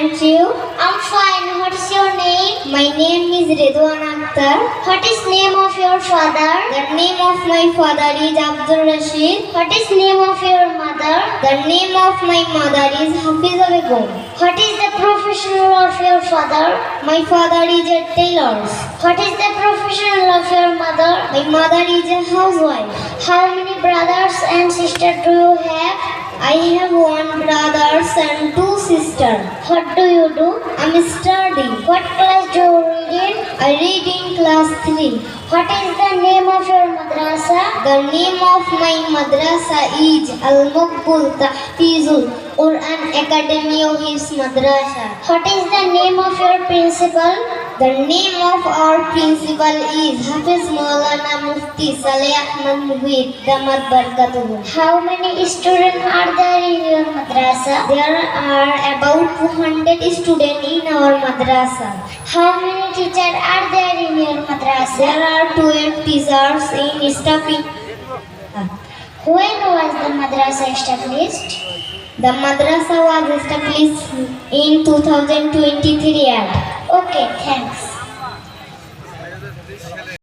and you? I'm fine. What is your name? My name is Redwan Akhtar. What is name of your father? The name of my father is Abdul Rashid. What is name of your mother? The name of my mother is Hafiza Begum. What is the profession of your father? My father is a tailor. What is the profession of your mother? My mother is a housewife. How many brothers and sisters do you have? I have one brother and two sisters. What do you do? I'm studying. What class do you read in? I read in class 3. What is the name of your madrasa? The name of my madrasa is Al-Maqbul Tahfizul Quran Academy of his madrasa. What is the name of your principal? The name of our principal is Hafiz Maulana Mufti Saleh Ahmad Muhid Damat Barakatuhu. How many students are there in your madrasa? There are about 200 students in our madrasa. How many teachers are there in your madrasa? There are 12 teachers in studying. When was the madrasa established? The madrasa was established in 2023. Okay, thanks.